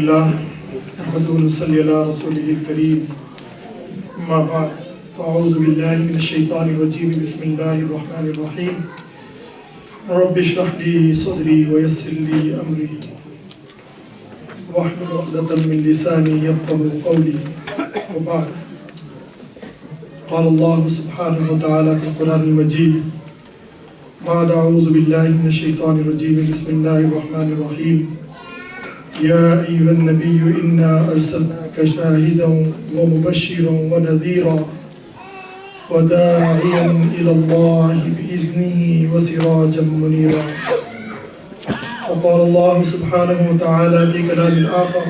الله نحمده ونصلي على رسوله الكريم أما بعد فأعوذ بالله من الشيطان الرجيم بسم الله الرحمن الرحيم رب اشرح لي صدري ويسر لي أمري واحلل عقدة من لساني يفقهوا قولي وبعد قال الله سبحانه وتعالى في القرآن المجيد بعد أعوذ بالله من الشيطان الرجيم بسم الله الرحمن الرحيم يا أيها النبي إنا أرسلناك شاهدا ومبشرا ونذيرا وداعيا إلى الله بإذنه وسراجا منيرا. وقال الله سبحانه وتعالى في كلام آخر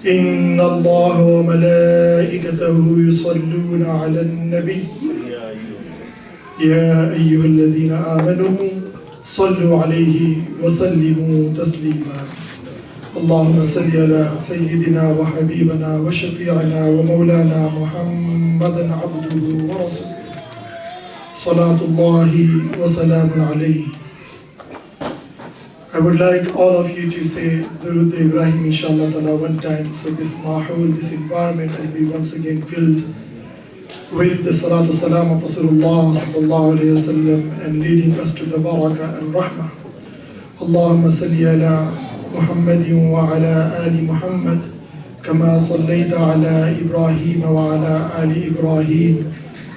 إن الله وملائكته يصلون على النبي يا أيها الذين آمنوا صلوا عليه وسلموا تسليما. اللهم صل على سيدنا وحبيبنا وشفيعنا ومولانا محمدا عبده ورسوله صلاة الله وسلام عليه. I would like all of you to say Durud Ibrahim inshallah ta'ala one time, so this mahul, this environment will be once again filled with the salatu salam of Rasulullah sallallahu alayhi wa sallam and leading us to the barakah and rahmah. Allahumma salli ala Muhammad wa ala ali Muhammad kama sallaita ala Ibrahim wa ala ali Ibrahim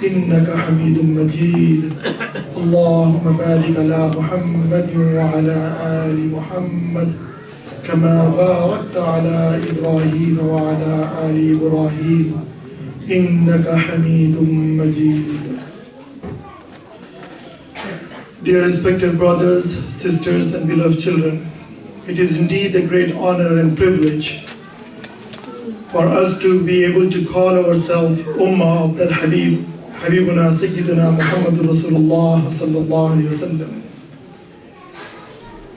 innaka hamidun majid. Allahumma barik ala Muhammad wa ala ali Muhammad kama barakta ala Ibrahim wa ala ali Ibrahim innaka hamidun majid. Dear respected brothers, sisters and beloved children, it is indeed a great honor and privilege for us to be able to call ourselves Ummah of that Habibuna Sayyidina Muhammad Rasulullah sallallahu alayhi wa sallam.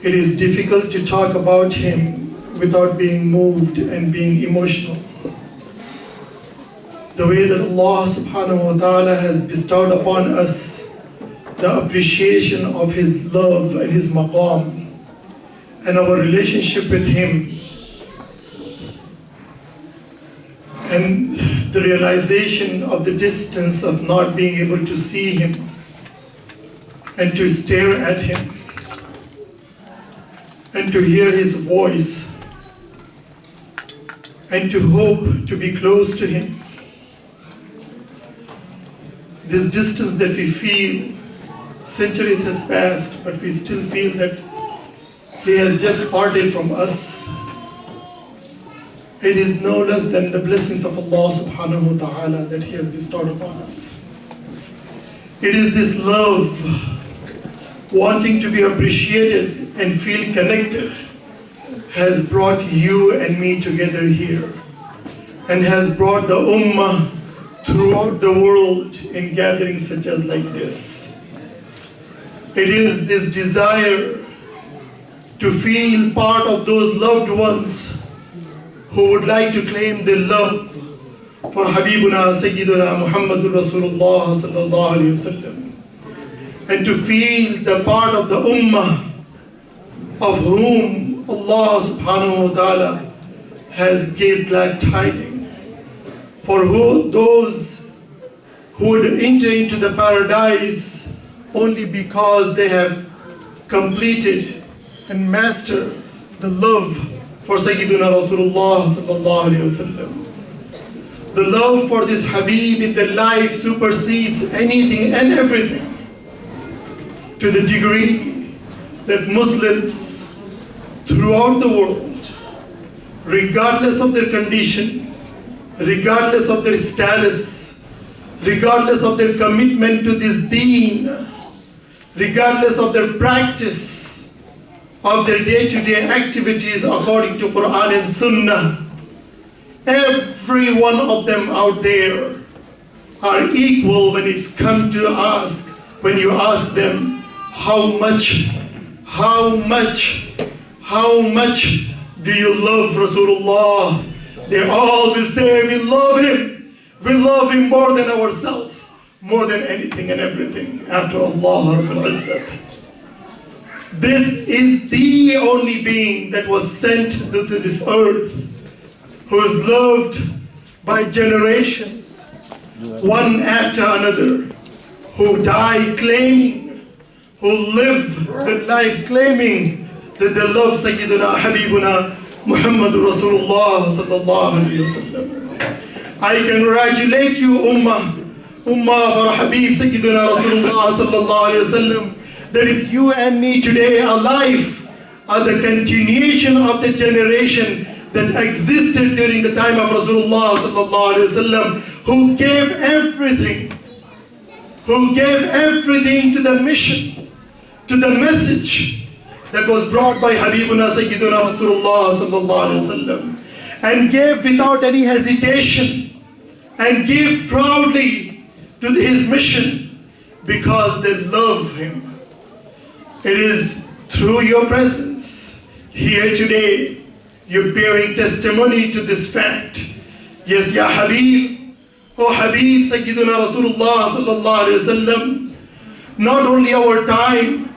It is difficult to talk about him without being moved and being emotional. The way that Allah subhanahu wa ta'ala has bestowed upon us the appreciation of His love and His maqam and our relationship with Him, and the realization of the distance of not being able to see Him and to stare at Him and to hear His voice and to hope to be close to Him. This distance that we feel, centuries has passed, but we still feel that He has just parted from us. It is no less than the blessings of Allah subhanahu wa ta'ala that He has bestowed upon us. It is this love, wanting to be appreciated and feel connected, has brought you and me together here and has brought the ummah throughout the world in gatherings such as like this. It is this desire to feel part of those loved ones who would like to claim their love for Habibuna Sayyiduna Muhammadur Rasulullah sallallahu alayhi wa sallam, and to feel the part of the ummah of whom Allah subhanahu wa ta'ala has gave glad tidings, for those who would enter into the paradise only because they have completed and mastered the love for Sayyiduna Rasulullah sallallahu alayhi wa sallam. The love for this Habib in their life supersedes anything and everything, to the degree that Muslims throughout the world, regardless of their condition, regardless of their status, regardless of their commitment to this deen, regardless of their practice of their day-to-day activities according to Quran and Sunnah, every one of them out there are equal when it's come to ask, when you ask them, how much do you love Rasulullah? They all will say, we love him more than ourselves, more than anything and everything after Allah Rabbul Izzat. This is the only being that was sent to this earth, who is loved by generations, one after another, who die claiming, who live the life claiming that they love Sayyiduna Habibuna Muhammad Rasulullah sallallahu alayhi wa sallam. I congratulate you, Ummah of our Habib Sayyiduna Rasulullah sallallahu alayhi wa sallam, that is you and me today alive are the continuation of the generation that existed during the time of Rasulullah sallallahu alayhi wa sallam, who gave everything to the mission, to the message that was brought by Habibuna Sayyiduna Rasulullah sallallahu alayhi wa sallam, and gave without any hesitation, and gave proudly to his mission because they love him. It is through your presence here today, you're bearing testimony to this fact. Yes, Ya Habib, oh Habib Sayyiduna Rasulullah sallallahu alayhi wa sallam, not only our time,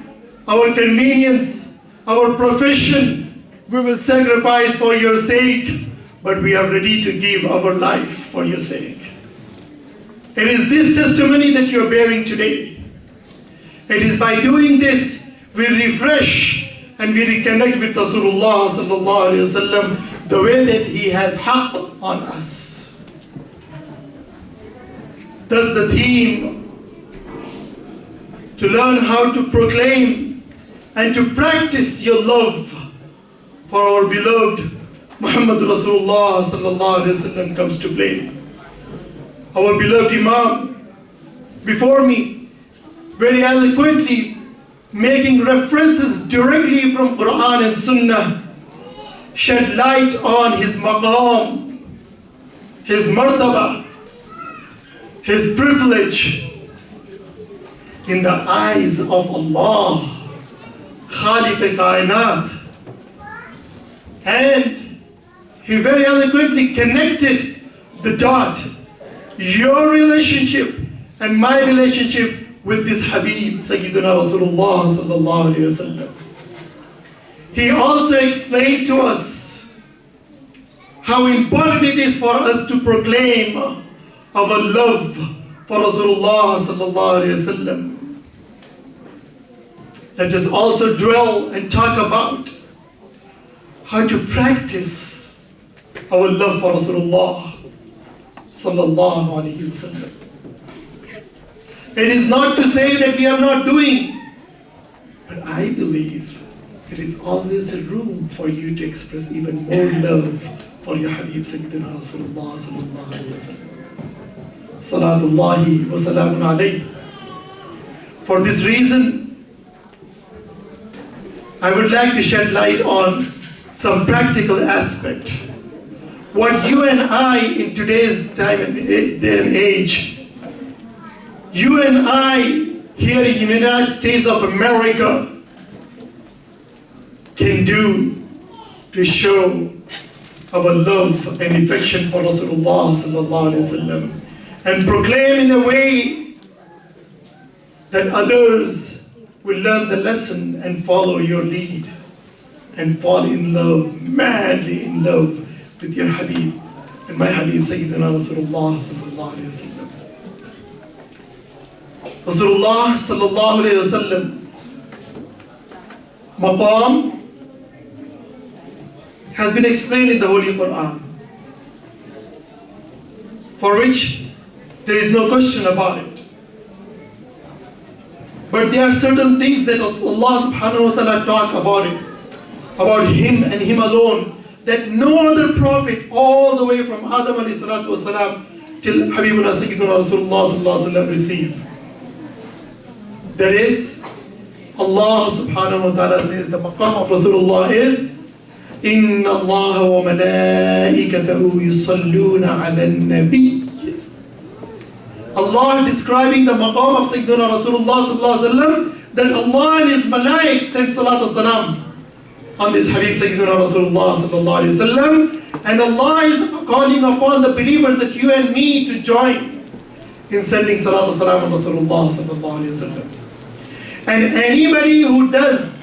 our convenience, our profession, we will sacrifice for your sake, but we are ready to give our life for your sake. It is this testimony that you're bearing today. It is by doing this, we refresh and we reconnect with Rasulullah sallallahu alayhi wa sallam the way that he has haqq on us. Thus the theme, to learn how to proclaim and to practice your love for our beloved Muhammad Rasulullah sallallahu alayhi wa sallam comes to play. Our beloved Imam before me very eloquently making references directly from Quran and Sunnah shed light on his maqam, his martaba, his privilege in the eyes of Allah, Khaliq al-Kainat. And he very eloquently connected the dot, your relationship and my relationship with this Habib Sayyiduna Rasulullah sallallahu alayhi wa sallam. He also explained to us how important it is for us to proclaim our love for Rasulullah sallallahu alayhi wa sallam. Let us also dwell and talk about how to practice our love for Rasulullah sallallahu alayhi wa sallam. It is not to say that we are not doing, but I believe there is always a room for you to express even more love for your Habib Sayyidina Rasulullah sallallahu alayhi wa sallam. Salatullahi wa salamun alayhi. For this reason, I would like to shed light on some practical aspect. What you and I in today's time and day and age, you and I here in the United States of America can do to show our love and affection for Rasulullah sallallahu alaihi wasallam, and proclaim in a way that others will learn the lesson and follow your lead and fall in love, madly in love with your Habib and my Habib Sayyidina Rasulullah sallallahu alaihi wasallam. Rasulullah sallallahu alayhi wa sallam maqam has been explained in the Holy Quran, for which there is no question about it. But there are certain things that Allah subhanahu wa ta'ala talk about him and him alone, that no other prophet all the way from Adam alayhi salatu wasalam till Habibuna Sayyidina Rasulullah sallallahu alayhi wa sallam received. There is, Allah subhanahu wa ta'ala says the maqam of Rasulullah is Inna Allah wa malaikatahu yusalluna ala nabi. Allah describing the maqam of Sayyidina Rasulullah sallallahu alaihi wasallam, that Allah and His malaik sent salat salam on this Habib Sayyidina Rasulullah sallallahu alaihi wasallam, and Allah is calling upon the believers that you and me to join in sending salat salam on Rasulullah sallallahu alaihi wasallam. And anybody who does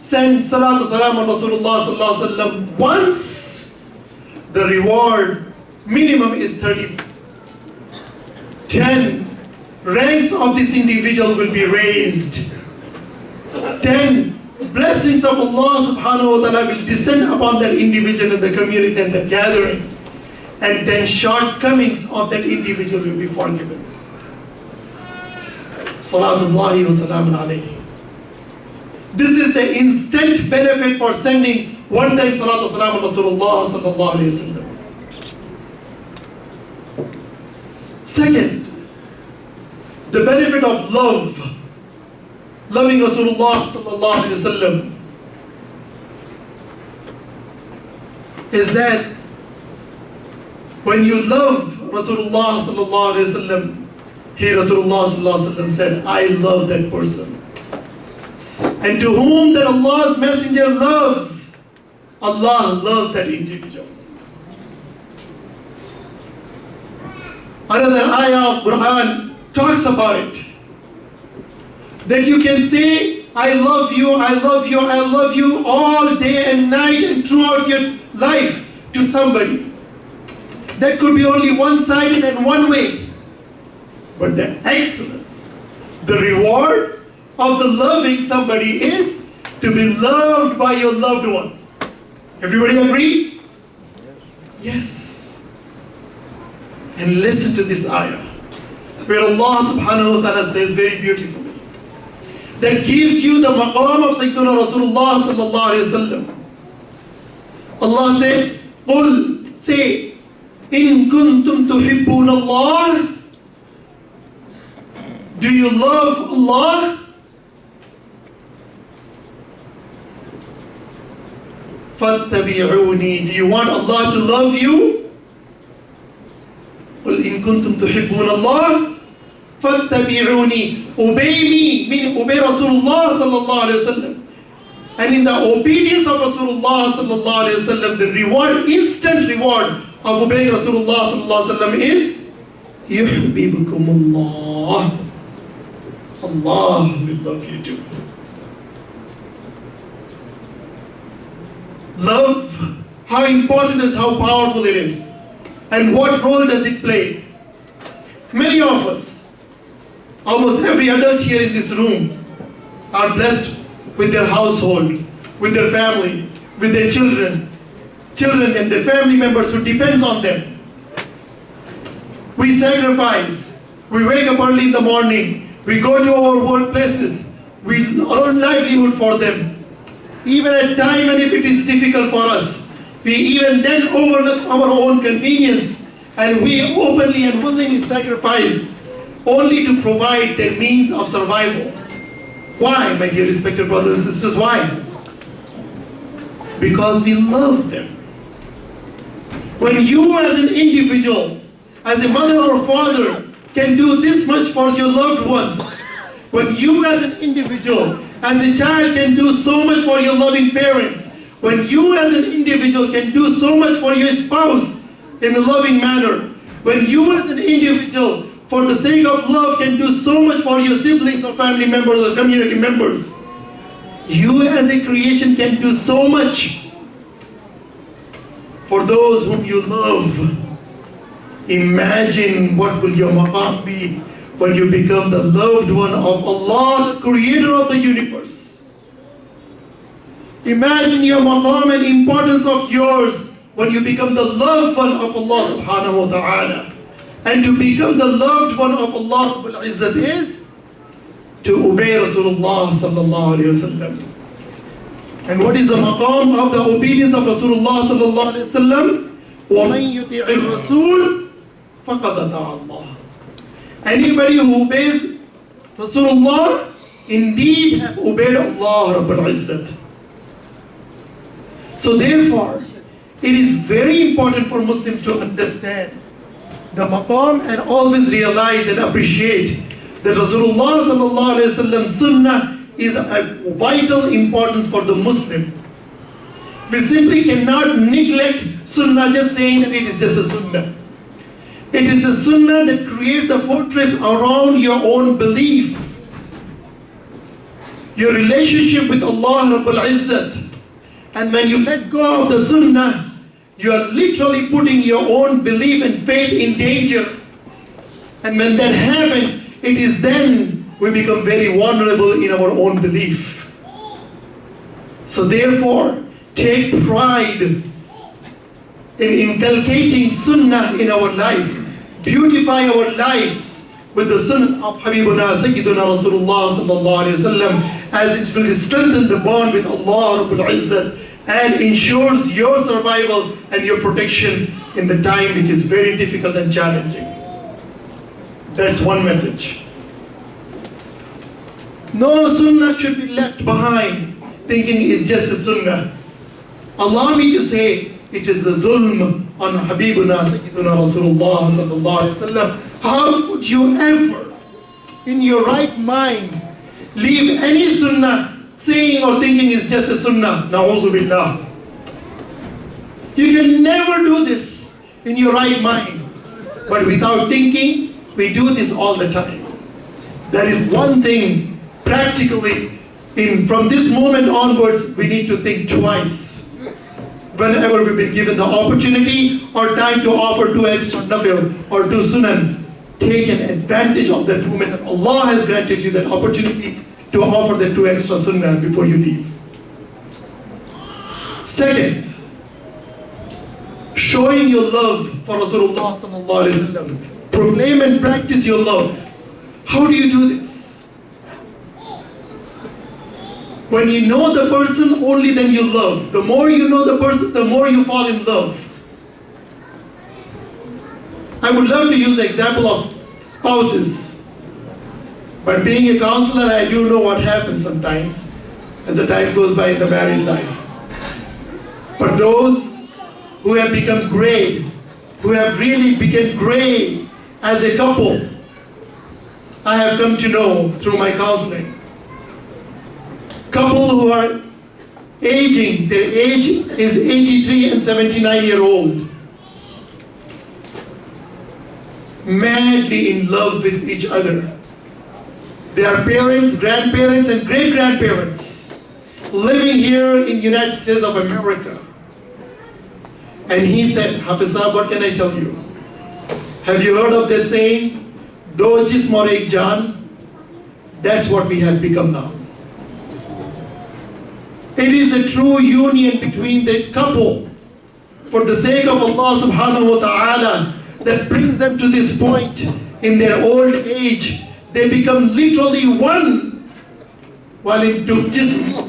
send salatu salam on Rasulullah sallallahu alaihi wasallam once, the reward minimum is 30. 10 ranks of this individual will be raised. 10 blessings of Allah subhanahu wa ta'ala will descend upon that individual in the community and the gathering. And 10 shortcomings of that individual will be forgiven. Salatullahi wa salamun alayhi. This is the instant benefit for sending one time salatu salam on Rasulullah sallallahu alayhi wa sallam. Second, the benefit of love. Loving Rasulullah sallallahu alayhi wa sallam is that when you love Rasulullah sallallahu alayhi wa sallam, Rasulullah sallallahu alayhi wa sallam said, I love that person. And to whom that Allah's messenger loves, Allah loves that individual. Another ayah of Quran talks about it. That you can say, I love you, I love you, I love you all day and night and throughout your life to somebody. That could be only one-sided and one way. But the excellence, the reward of the loving somebody is to be loved by your loved one. Everybody agree? Yes. And listen to this ayah, where Allah subhanahu wa ta'ala says very beautifully, that gives you the maqam of Sayyidina Rasulullah sallallahu alayhi wa sallam. Allah says, Qul, say, in kuntum tuhibbun Allah, do you love Allah? Fattabi'uni, do you want Allah to love you? Qul in kuntum tuhibbun Allah, fattabi'uni, obey me, meaning obey Rasulullah sallallahu alayhi wa sallam. And in the obedience of Rasulullah sallallahu alayhi wa sallam, the reward, instant reward of obeying Rasulullah sallallahu alayhi wa sallam is yuhibbukumullah. Allah will love you too. Love, how important it is, how powerful it is, and what role does it play? Many of us, almost every adult here in this room, are blessed with their household, with their family, with their children and their family members who depends on them. We sacrifice, we wake up early in the morning, we go to our workplaces, we earn livelihood for them. Even at time and if it is difficult for us, we even then overlook our own convenience and we openly and willingly sacrifice only to provide their means of survival. Why, my dear respected brothers and sisters, why? Because we love them. When you as an individual, as a mother or father, can do this much for your loved ones, when you as an individual, as a child can do so much for your loving parents, when you as an individual can do so much for your spouse in a loving manner, when you as an individual, for the sake of love, can do so much for your siblings or family members or community members, you as a creation can do so much for those whom you love. Imagine what will your maqam be when you become the loved one of Allah, the creator of the universe. Imagine your maqam and importance of yours when you become the loved one of Allah subhanahu wa ta'ala. And to become the loved one of Allah Rabbul Izzat is to obey Rasulullah sallallahu alayhi wa sallam. And what is the maqam of the obedience of Rasulullah sallallahu alayhi wa sallam? وَمَنْ يُطِعِ الرَّسُولِ فَقَدْ أَطَاعَ اللَّهَ. Anybody who obeys Rasulullah indeed have obeyed Allah Rabbul Izzat. So therefore, it is very important for Muslims to understand the maqam and always realize and appreciate that Rasulullah sallallahu alayhi wa sallam sunnah is of vital importance for the Muslim. We simply cannot neglect sunnah just saying that it is just a sunnah. It is the sunnah that creates a fortress around your own belief. your relationship with Allah Rabbul Izzat. And when you let go of the sunnah, you are literally putting your own belief and faith in danger. And when that happens, it is then we become very vulnerable in our own belief. So therefore, take pride in inculcating sunnah in our life. Beautify our lives with the sunnah of Habibuna Sayyiduna Rasulullah sallallahu alayhi wa sallam, as it will strengthen the bond with Allah Rabbul Izzat and ensures your survival and your protection in the time which is very difficult and challenging. That's one message. No sunnah should be left behind, thinking it's just a sunnah. Allow me to say, it is a zulm on Habibuna Sayyiduna Rasulullah sallallahu alayhi wa sallam. How could you ever, in your right mind, leave any sunnah saying or thinking it's just a sunnah? Na'udhu billah. You can never do this in your right mind. But without thinking, we do this all the time. That is one thing, practically, from this moment onwards, we need to think twice. Whenever we've been given the opportunity or time to offer 2 extra nafil or 2 sunan, take an advantage of that moment that Allah has granted you that opportunity to offer the 2 extra sunnah before you leave. Second, showing your love for Rasulullah sallallahu alaihi wasallam. Proclaim and practice your love. How do you do this? When you know the person, only then you love. The more you know the person, the more you fall in love. I would love to use the example of spouses. But being a counselor, I do know what happens sometimes as the time goes by in the married life. But those who have become great, who have really become great as a couple, I have come to know through my counseling. Couple who are aging, their age is 83 and 79-year-old. Madly in love with each other. They are parents, grandparents, and great-grandparents living here in the United States of America. And he said, Hafizah, what can I tell you? Have you heard of this saying? Do jism aur ek jaan? That's what we have become now. It is the true union between the couple for the sake of Allah subhanahu wa ta'ala that brings them to this point in their old age. They become literally one while into jism.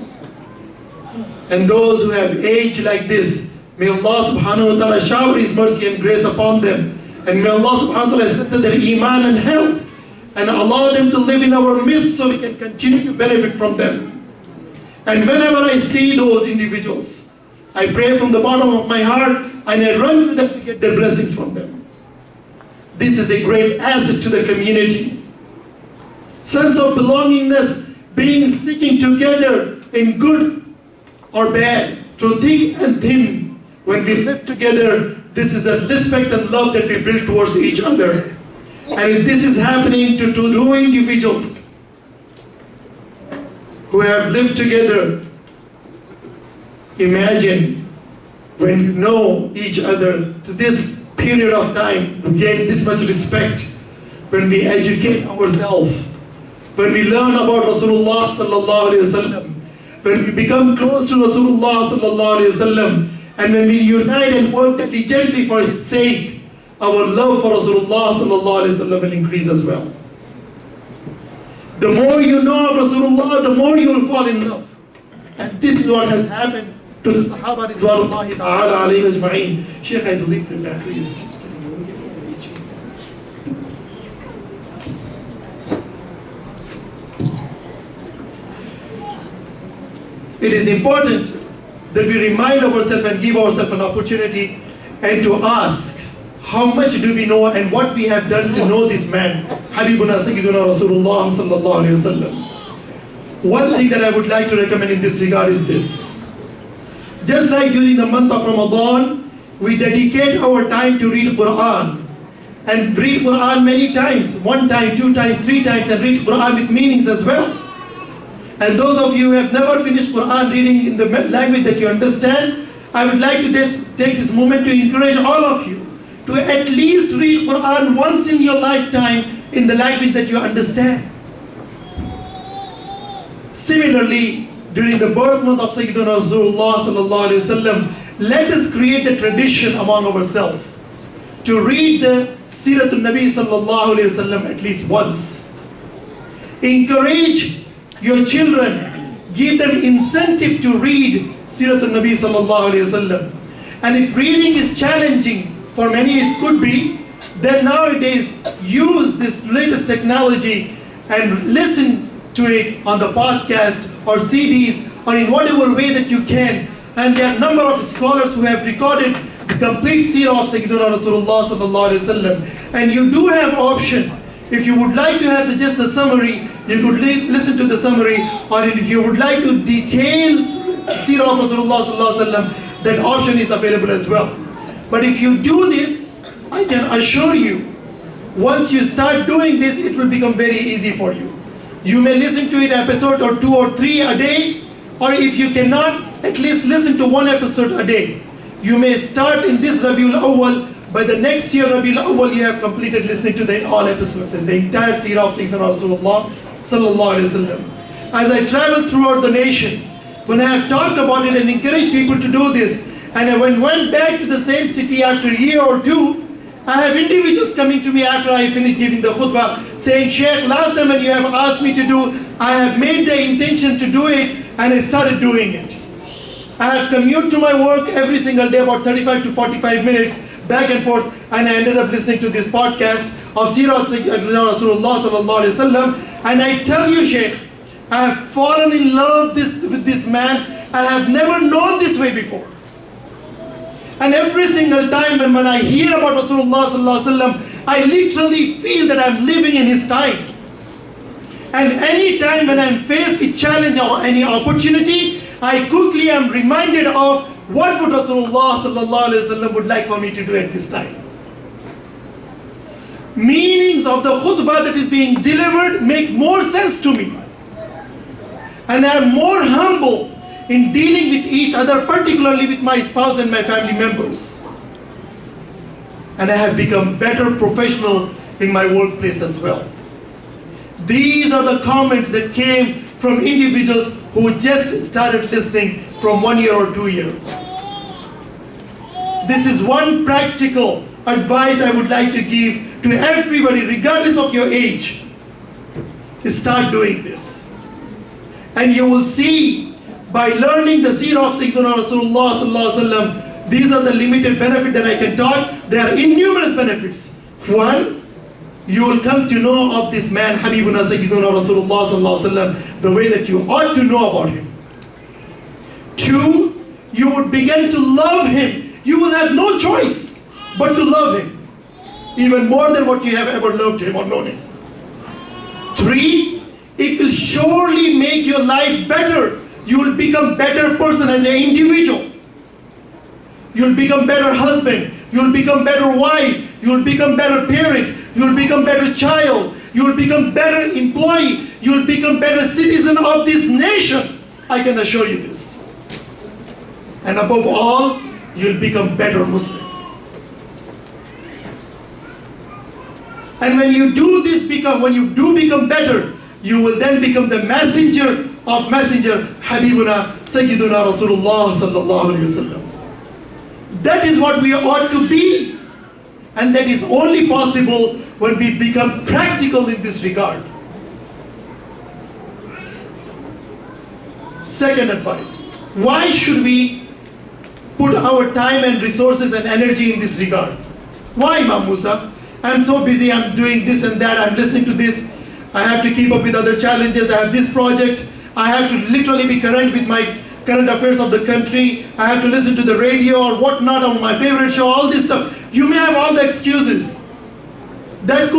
And those who have aged like this, may Allah subhanahu wa ta'ala shower His mercy and grace upon them. And may Allah subhanahu wa ta'ala strengthen their iman and health and allow them to live in our midst so we can continue to benefit from them. And whenever I see those individuals, I pray from the bottom of my heart and I run to them to get their blessings from them. This is a great asset to the community. Sense of belongingness, being sticking together in good or bad, through thick and thin. When we live together, this is a respect and love that we build towards each other. And if this is happening to two individuals who have lived together, imagine when you know each other to this period of time, to gain this much respect, when we educate ourselves, when we learn about Rasulullah sallallahu alaihi wasallam, when we become close to Rasulullah sallallahu alaihi wasallam, and when we unite and work diligently for His sake, our love for Rasulullah sallallahu alaihi wasallam will increase as well. The more you know of Rasulullah, the more you will fall in love. And this is what has happened to the Sahaba Rizwanullahi ta'ala alayhi ajma'in. Sheikh, I believe the battery is... It is important that we remind ourselves and give ourselves an opportunity and to ask, how much do we know and what we have done to know this man, Habibuna Sayyiduna Rasulullah sallallahu alayhi wasallam. One thing that I would like to recommend in this regard is this. Just like during the month of Ramadan, we dedicate our time to read Quran. And read Quran many times, 1 time, 2 times, 3 times, and read Quran with meanings as well. And those of you who have never finished Quran reading in the language that you understand, I would like to take this moment to encourage all of you to at least read Quran once in your lifetime in the language that you understand. Similarly, during the birth month of Sayyidina Rasulullah sallallahu alaihi wasallam, let us create the tradition among ourselves to read the Siratul Nabi sallallahu alaihi wasallam at least once. Encourage your children, give them incentive to read Siratul Nabi sallallahu alaihi wasallam. And if reading is challenging, for many it could be, then nowadays use this latest technology and listen to it on the podcast or CDs or in whatever way that you can. And there are a number of scholars who have recorded the complete seerah of Sayyidina Rasulullah sallallahu alaihi wasallam. And you do have option. If you would like to have just the summary, you could listen to the summary, or if you would like to detail seerah of Rasulullah sallallahu alaihi wasallam, that option is available as well. But if you do this, I can assure you, once you start doing this, it will become very easy for you. You may listen to it episode or 2 or 3 a day, or if you cannot, at least listen to 1 episode a day. You may start in this Rabiul Awwal. By the next year Rabiul Awwal, you have completed listening to all episodes and the entire seerah of Sayyidina Rasulullah sallallahu alaihi wasallam. As I travel throughout the nation, when I have talked about it and encouraged people to do this, and I went back to the same city after a year or 2, I have individuals coming to me after I finished giving the khutbah saying, Sheikh, last time when you have asked me to do, I have made the intention to do it and I started doing it. I have commuted to my work every single day about 35 to 45 minutes back and forth, and I ended up listening to this podcast of Seerah Rasulullah sallallahu alaihi wasallam. And I tell you, Sheikh, I have fallen in love with this man. I have never known this way before. And every single time when I hear about Rasulullah sallallahu alaihi wasallam, I literally feel that I'm living in his time. And any time when I'm faced with challenge or any opportunity, I quickly am reminded of what would Rasulullah sallallahu alaihi wasallam would like for me to do at this time. Meanings of the khutbah that is being delivered make more sense to me. And I am more humble in dealing with each other, particularly with my spouse and my family members. And I have become better professional in my workplace as well. These are the comments that came from individuals who just started listening from 1 year or 2 years. This is one practical advice I would like to give to everybody, regardless of your age. Start doing this. And you will see, by learning the seerah of Sayyidina Rasulullah sallallahu alaihi wasallam, these are the limited benefits that I can talk. There are innumerable benefits. One, you will come to know of this man, Habibuna Sayyidina Rasulullah sallallahu alaihi wasallam, the way that you ought to know about him. Two, you would begin to love him. You will have no choice but to love him, even more than what you have ever loved him or known him. Three, it will surely make your life better. You will become better person as an individual. You will become better husband. You will become better wife. You will become better parent. You will become better child. You will become better employee. You will become better citizen of this nation. I can assure you this. And above all, you will become better Muslim. And when you do this, when you do become better, you will then become the messenger of messenger, Habibuna Sayyiduna Rasulullah sallallahu alaihi wasallam. That is what we ought to be. And that is only possible when we become practical in this regard. Second advice. Why should we put our time and resources and energy in this regard? Why, Imam Moosa? I'm so busy, I'm doing this and that, I'm listening to this. I have to keep up with other challenges, I have this project. I have to literally be current with my current affairs of the country. I have to listen to the radio or whatnot on my favorite show, all this stuff. You may have all the excuses. That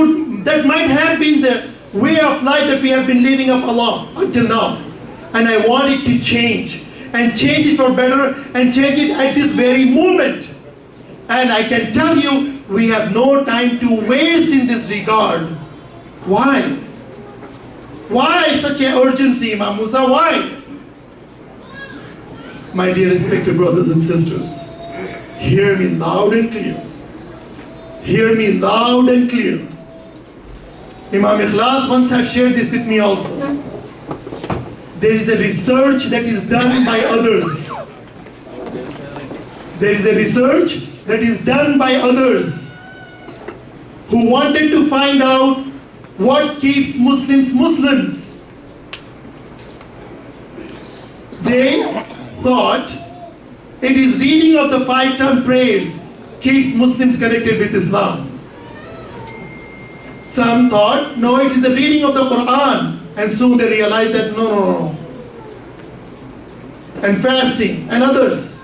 might have been the way of life that we have been living up along until now. And I want it to change. And change it for better, and change it at this very moment. And I can tell you, we have no time to waste in this regard. Why? Why such an urgency, Imam Moosa? Why? My dear respected brothers and sisters, hear me loud and clear. Hear me loud and clear. Imam Ikhlas once have shared this with me also. There is a research that is done by others. There is a research that is done by others who wanted to find out what keeps Muslims Muslims. They thought it is reading of the 5-time prayers keeps Muslims connected with Islam. Some thought, no, it is the reading of the Quran. And soon they realized that no. And fasting and others.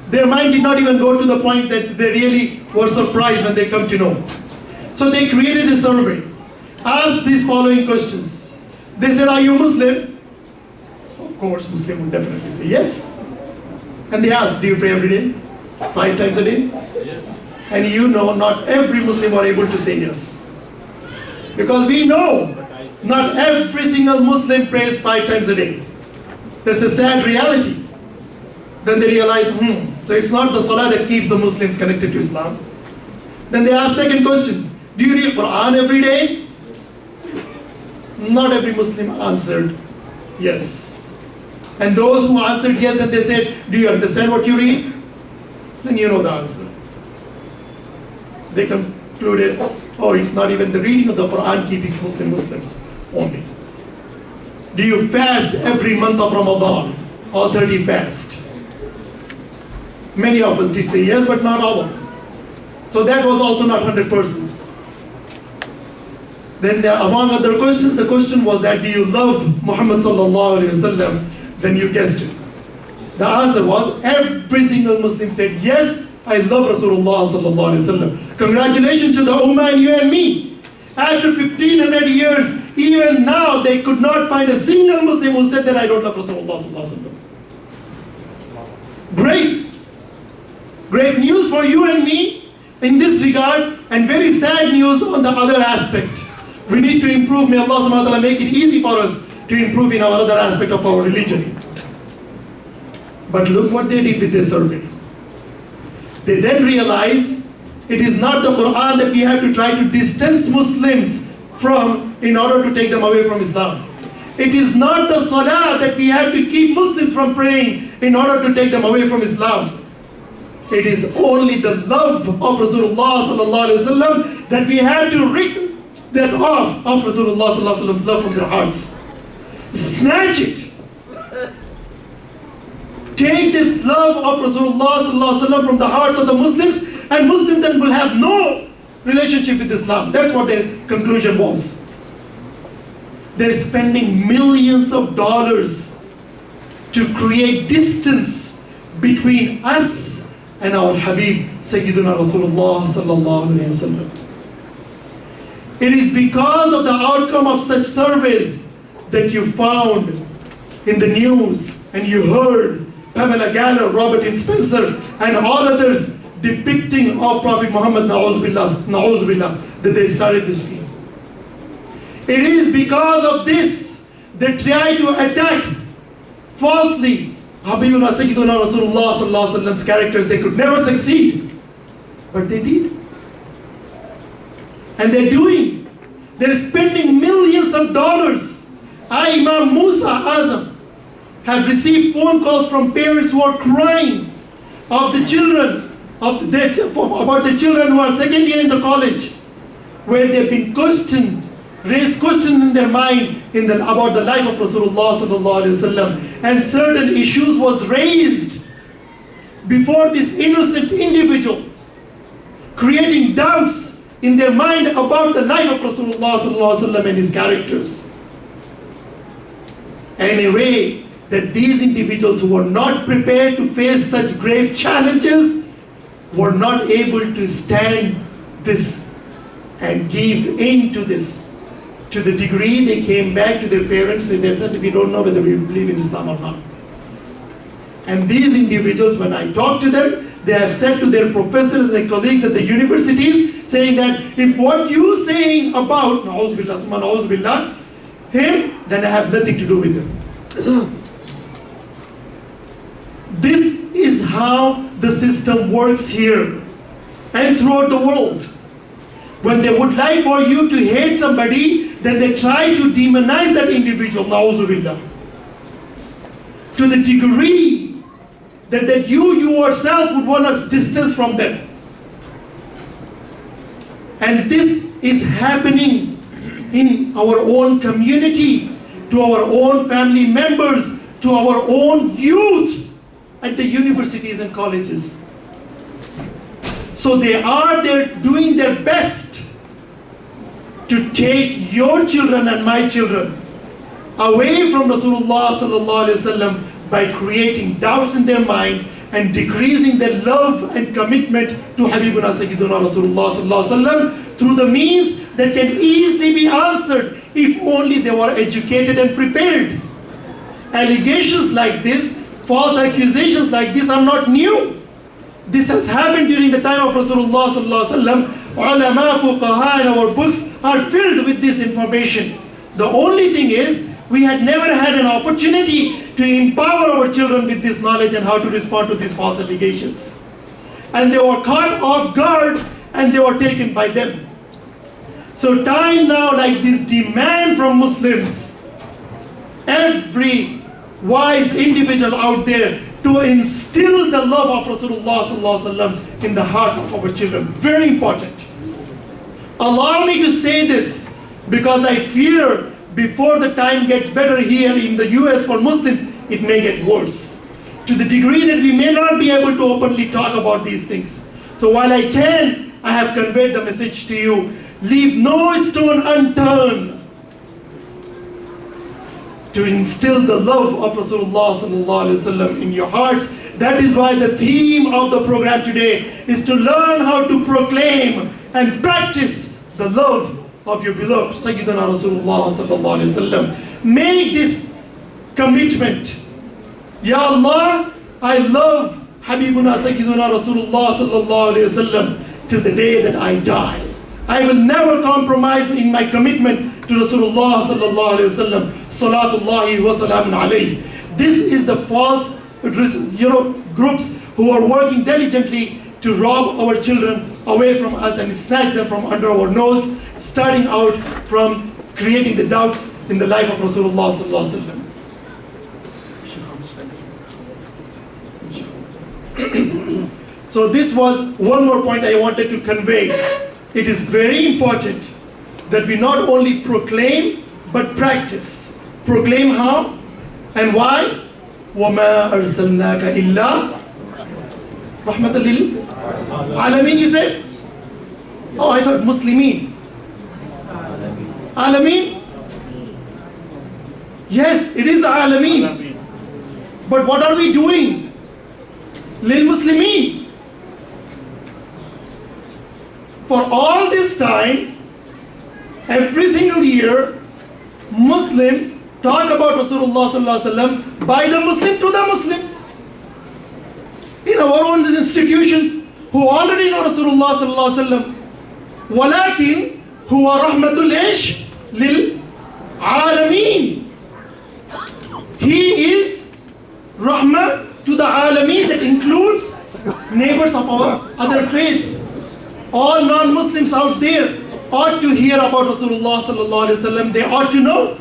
Their mind did not even go to the point that they really were surprised when they come to know. So they created a survey. Asked these following questions. They said, are you Muslim? Of course, Muslim would definitely say yes. And they asked, do you pray every day? 5 times a day? Yes. And you know, not every Muslim are able to say yes. Because we know, not every single Muslim prays 5 times a day. That's a sad reality. Then they realize, so it's not the salah that keeps the Muslims connected to Islam. Then they ask second question, do you read Quran every day? Not every Muslim answered yes. And those who answered yes, then they said, do you understand what you read? Then you know the answer. They concluded, oh, it's not even the reading of the Quran keeping Muslims only. Do you fast every month of Ramadan? All 30 fast? Many of us did say yes, but not all of them. So that was also not 100%. Then among other questions, the question was that, do you love Muhammad sallallahu alayhi wasallam? Then you guessed it. The answer was, every single Muslim said, yes, I love Rasulullah sallallahu alayhi wasallam. Congratulations to the Ummah and you and me. After 1500 years, even now they could not find a single Muslim who said that I don't love Rasulullah sallallahu alayhi wasallam. Great. Great news for you and me in this regard, and very sad news on the other aspect. We need to improve. May Allah subhanahu wa ta'ala make it easy for us to improve in our other aspect of our religion. But look what they did with their survey. They then realized it is not the Quran that we have to try to distance Muslims from in order to take them away from Islam. It is not the salah that we have to keep Muslims from praying in order to take them away from Islam. It is only the love of Rasulullah sallallahu alaihi wasallam that we have to rid that off of Rasulullah sallallahu alaihi wasallam's love from their hearts. Snatch it. Take the love of Rasulullah sallallahu alaihi wasallam from the hearts of the Muslims, and Muslims then will have no relationship with Islam. That's what their conclusion was. They're spending millions of dollars to create distance between us and our Habib Sayyiduna Rasulullah sallallahu alaihi wasallam. It is because of the outcome of such surveys that you found in the news and you heard Pamela Galler, Robert N. Spencer, and all others depicting of Prophet Muhammad, na'udhu billah, that they started this scheme. It is because of this they try to attack falsely Habibuna Sayyiduna Rasulullah sallallahu alaihi wasallam's characters. They could never succeed, but they did. And they're spending millions of dollars. I, Imam Moosa Azam, have received phone calls from parents who are crying of the children, about the children who are second year in the college, where they've been raised questions in their mind about the life of Rasulullah sallallahu alaihi wasallam, and certain issues was raised before these innocent individuals, creating doubts in their mind about the life of Rasulullah sallallahu alaihi wasallam and his characters. In a way that these individuals who were not prepared to face such grave challenges were not able to stand this and give in to this. To the degree they came back to their parents and they said, we don't know whether we believe in Islam or not. And these individuals, when I talk to them, they have said to their professors and their colleagues at the universities, saying that if what you saying about, na'udhu billah, him, then I have nothing to do with him. This is how the system works here and throughout the world. When they would like for you to hate somebody, then they try to demonize that individual, na'udhu billah. To the degree that you yourself would want us distance from them. And this is happening in our own community, to our own family members, to our own youth at the universities and colleges. So they are there doing their best to take your children and my children away from Rasulullah sallallahu alaihi wasallam by creating doubts in their mind and decreasing their love and commitment to Habibuna Sayyiduna Rasulullah sallallahu alaihi wasallam through the means that can easily be answered if only they were educated and prepared. Allegations like this, false accusations like this are not new. This has happened during the time of Rasulullah sallallahu alaihi wasallam. Ulama, fuqaha in our books are filled with this information. The only thing is, we had never had an opportunity to empower our children with this knowledge and how to respond to these false allegations. And they were caught off guard and they were taken by them. So time now like this demand from Muslims, every wise individual out there, to instill the love of Rasulullah sallallahu alaihi wasallam in the hearts of our children. Very important. Allow me to say this because I fear before the time gets better here in the US for Muslims, it may get worse. To the degree that we may not be able to openly talk about these things. So while I can, I have conveyed the message to you. Leave no stone unturned to instill the love of Rasulullah sallallahu alaihi wasallam in your hearts. That is why the theme of the program today is to learn how to proclaim and practice the love of your beloved Sayyidina Rasulullah sallallahu alaihi wasallam. Make this commitment. Ya Allah, I love Habibuna Sayyidina Rasulullah sallallahu alaihi wasallam till the day that I die. I will never compromise in my commitment to Rasulullah sallallahu alaihi wasallam. Salatullahi wa salamun alayhi. This is the false, groups who are working diligently to rob our children away from us and snatch them from under our nose, starting out from creating the doubts in the life of Rasulullah sallallahu alaihi wasallam. So this was one more point I wanted to convey. It is very important that we not only proclaim, but practice. Proclaim how and why? وَمَا أَرْسَلْنَاكَ إِلَّا رَحْمَةً لِلْعَالَمِينَ, you said? Oh, I thought Muslimin. Alameen? Yes, it is Alameen. But what are we doing? Lil Muslimin. For all this time, every single year, Muslims talk about Rasulullah sallallahu alaihi wasallam by the Muslim to the Muslims. In our own institutions, who already know Rasulullah sallallahu alaihi wasallam. Walakin huwa rahmatul ish lil alameen. He is rahmah to the alameen, that includes neighbors of our other faith. All non-Muslims out there ought to hear about Rasulullah sallallahu alaihi wasallam. They ought to know.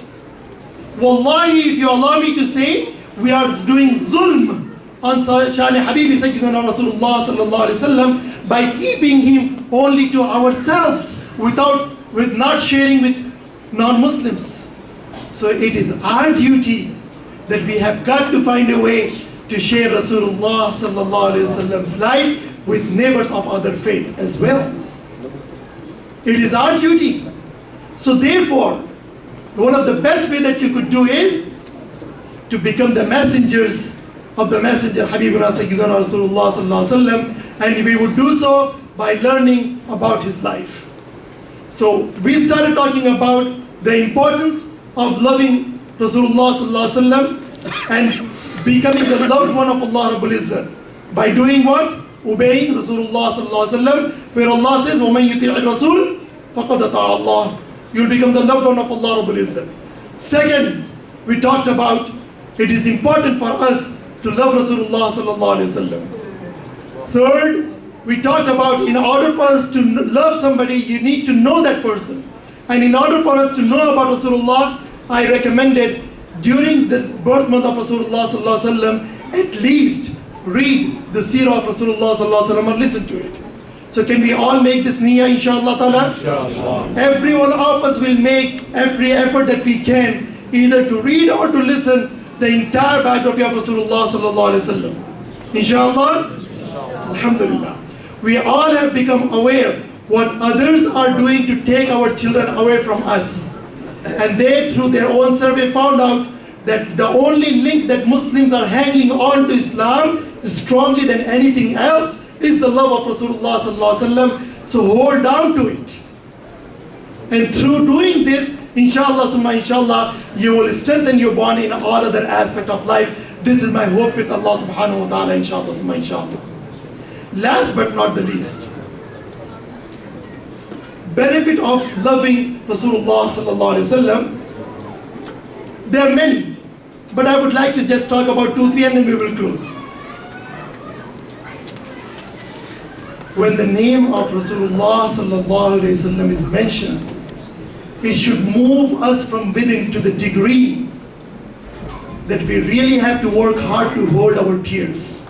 Wallahi, if you allow me to say, we are doing zulm on Shani Habibi Sayyidina Rasulullah sallallahu alaihi wasallam by keeping him only to ourselves, with not sharing with non-Muslims. So it is our duty that we have got to find a way to share Rasulullah sallallahu alaihi wasallam's life with neighbors of other faith as well. It is our duty. So therefore, one of the best way that you could do is to become the messengers of the messenger Habibuna Sayyidina Rasulullah sallallahu alaihi wasallam, and we would do so by learning about his life. So we started talking about the importance of loving Rasulullah sallallahu alaihi wasallam and becoming the loved one of Allah Rabbul Izzah by doing what? Obeying Rasulullah sallallahu alaihi wasallam, where Allah says, وَمَنْ يُطِعِ الرَّسُولِ فَقَدْ أَطَاعَ اللَّهِ. You'll become the loved one of Allah Rabbul Izzah. Second, we talked about it is important for us to love Rasulullah sallallahu alaihi wasallam. Third, we talked about in order for us to love somebody, you need to know that person. And in order for us to know about Rasulullah, I recommended during the birth month of Rasulullah sallallahu alaihi wasallam, at least read the seerah of Rasulullah sallallahu alaihi wasallam and listen to it. So can we all make this niyyah, inshallah ta'ala? Inshallah. Every one of us will make every effort that we can, either to read or to listen the entire biography of Rasulullah sallallahu alaihi wasallam. Inshallah? Alhamdulillah. We all have become aware what others are doing to take our children away from us. And they, through their own survey, found out that the only link that Muslims are hanging on to Islam strongly than anything else is the love of Rasulullah sallallahu alaihi wasallam. So hold down to it. And through doing this, inshallah, summa inshallah, you will strengthen your bond in all other aspects of life. This is my hope with Allah subhanahu wa ta'ala, inshallah, summa inshallah. Last but not the least, benefit of loving Rasulullah sallallahu alaihi wasallam. There are many, but I would like to just talk about 2-3 and then we will close. When the name of Rasulullah sallallahu alaihi wasallam is mentioned, it should move us from within to the degree that we really have to work hard to hold our tears.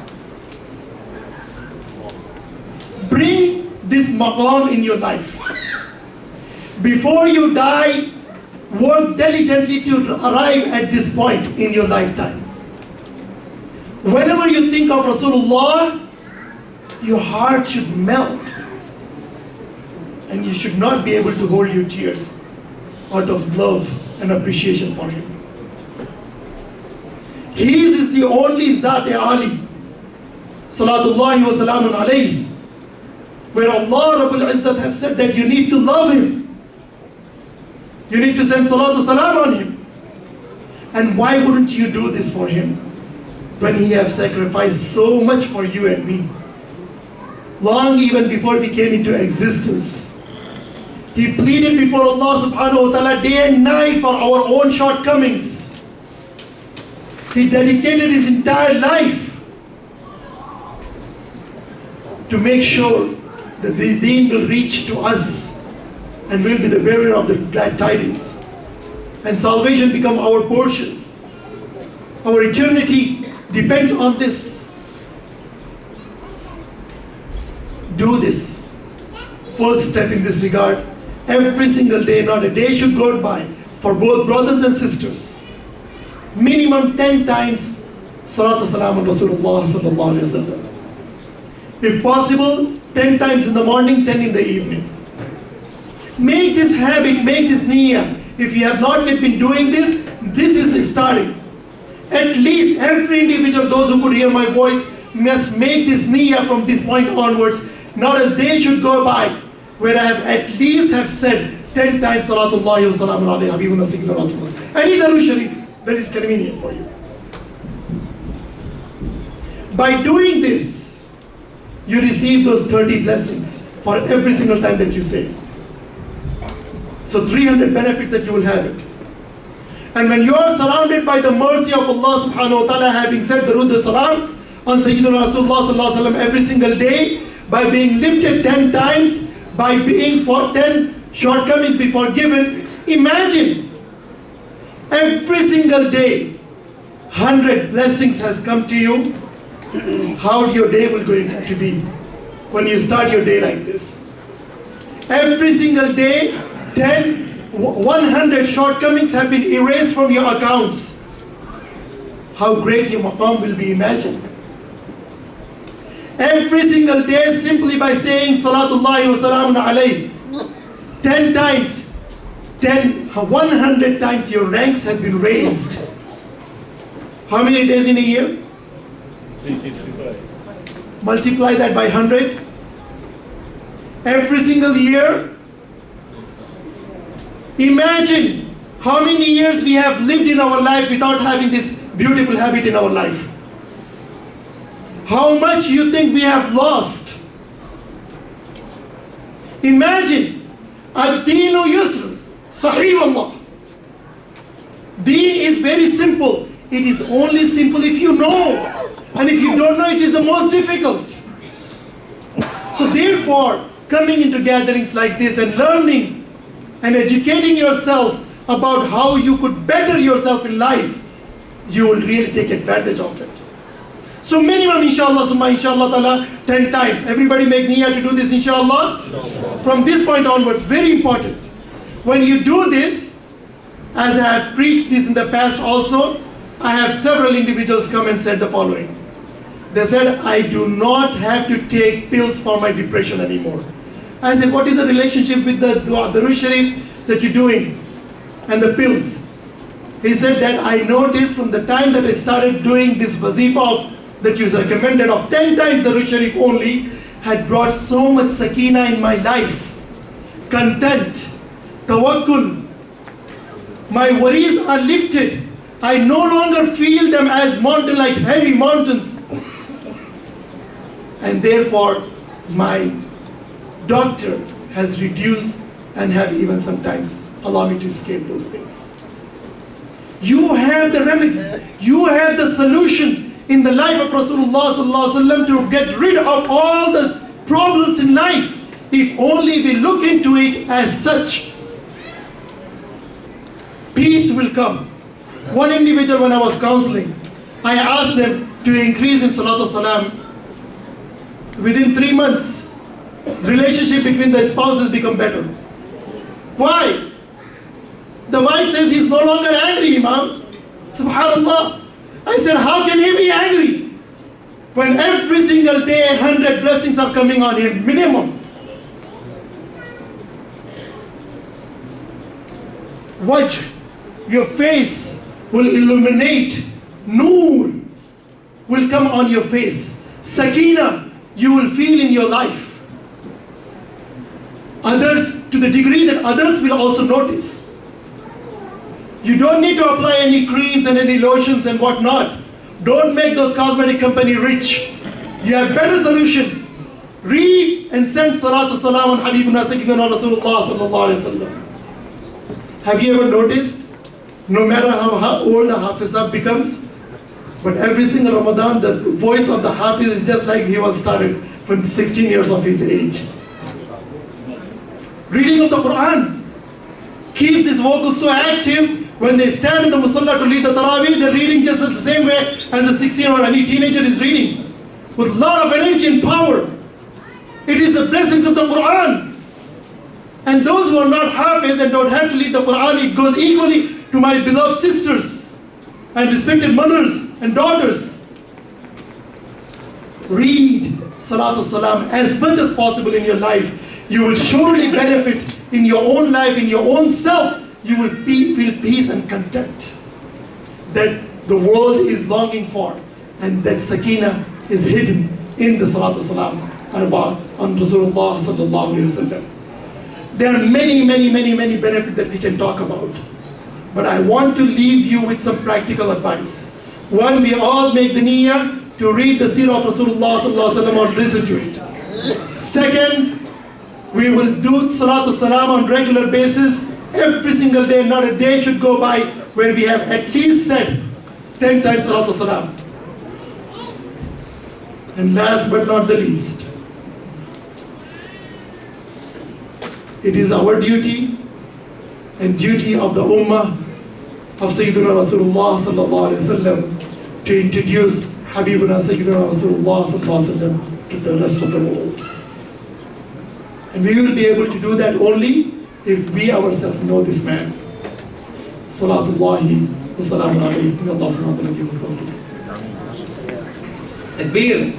Bring this maqam in your life. Before you die, work diligently to arrive at this point in your lifetime. Whenever you think of Rasulullah, your heart should melt. And you should not be able to hold your tears out of love and appreciation for him. His is the only Zat-e-Ali, Salatullahi wa salamun alayhi, where Allah Rabbul Izzat have said that you need to love him. You need to send salatu salam on him. And why wouldn't you do this for him when he have sacrificed so much for you and me? Long even before we came into existence, he pleaded before Allah subhanahu wa ta'ala day and night for our own shortcomings. He dedicated his entire life to make sure that the deen will reach to us and we'll be the bearer of the glad tidings. And salvation become our portion. Our eternity depends on this. Do this. First step in this regard. Every single day, not a day should go by, for both brothers and sisters. Minimum 10 times Salatu Salam on Rasulullah sallallahu alaihi wasallam. If possible, 10 times in the morning, 10 in the evening. Make this habit, make this niyyah. If you have not yet been doing this, this is the starting. At least every individual, those who could hear my voice, must make this niyyah from this point onwards. Not a day should go by where I have at least have said 10 times Salatullahi wa salamun alayhi habibuna sayyidina Rasulullah. Any Darud Sharif that is convenient for you. By doing this, you receive those 30 blessings for every single time that you say. So 300 benefits that you will have it. And when you are surrounded by the mercy of Allah subhanahu wa ta'ala, having said the Darud Salam on Sayyidina Rasulullah sallallahu alaihi wasallam every single day, by being lifted 10 times, by being for 10 shortcomings be forgiven, imagine every single day 100 blessings has come to you. How your day will going to be when you start your day like this. Every single day 100 shortcomings have been erased from your accounts. How great your maqam will be imagined. Every single day, simply by saying Salatullahi wa salamun alayhi 10 times, 100 times your ranks have been raised. How many days in a year? 365. Multiply that by 100. Every single year. Imagine how many years we have lived in our life without having this beautiful habit in our life. How much you think we have lost? Imagine, ad-deenu yusr, sahih Allah. Deen is very simple. It is only simple if you know. And if you don't know, it is the most difficult. So therefore, coming into gatherings like this and learning and educating yourself about how you could better yourself in life, you will really take advantage of it. So minimum inshallah, summa inshallah ta'ala, 10 times. Everybody make niyyah to do this inshallah. From this point onwards, very important. When you do this, as I have preached this in the past also, I have several individuals come and said the following. They said, I do not have to take pills for my depression anymore. I said, what is the relationship with the Durood Sharif that you're doing and the pills? He said that I noticed from the time that I started doing this wazifa that you recommended of 10 times the Durood Sharif only, had brought so much sakina in my life. Content, tawakkul. My worries are lifted. I no longer feel them as mountain like heavy mountains. And therefore, my doctor has reduced and have even sometimes allowed me to escape those things. You have the remedy. You have the solution in the life of Rasulullah sallallahu alaihi wasallam to get rid of all the problems in life, if only we look into it as such. Peace will come. One individual, when I was counseling, I asked them to increase in Salatu Salam. Within 3 months, the relationship between the spouses become better. Why? The wife says he's no longer angry, Imam. Subhanallah. I said, how can he be angry when every single day 100 blessings are coming on him, minimum? Watch, your face will illuminate. Noor will come on your face. Sakina you will feel in your life. Others, to the degree that others will also notice. You don't need to apply any creams and any lotions and whatnot. Don't make those cosmetic company rich. You have better solution. Read and send salatu salam on Habibuna Sayyidina Rasulullah sallallahu alaihi wasallam. Have you ever noticed, no matter how old a Hafizah becomes, but every single Ramadan, the voice of the Hafiz is just like he was started from 16 years of his age. Reading of the Quran keeps this vocal so active. When they stand in the Musalla to lead the Taraweeh, they're reading just the same way as a 16 or any teenager is reading, with a lot of energy and power. It is the blessings of the Quran. And those who are not Hafiz and don't have to lead the Quran, it goes equally to my beloved sisters and respected mothers and daughters. Read Salatu Salam as much as possible in your life. You will surely benefit in your own life, in your own self. You will feel peace and content that the world is longing for, and that sakina is hidden in the Salatu Salam on Rasulullah sallallahu alaihi wasallam. There are many benefits that we can talk about. But I want to leave you with some practical advice. One, we all make the niyyah to read the seerah of Rasulullah sallallahu alaihi wasallam or listen to it. Second, we will do Salatu Salam on regular basis. Every single day, not a day should go by where we have at least said 10 times Salatu Salam. And last but not the least, it is our duty and duty of the Ummah of Sayyidina Rasulullah sallallahu alaihi wasallam to introduce Habibuna Sayyidina Rasulullah sallallahu alaihi wasallam to the rest of the world. And we will be able to do that only if we ourselves know this man. Salatullahi wa salamu alayhi. May Allah subhanahu wa ta'ala give us the Takbir.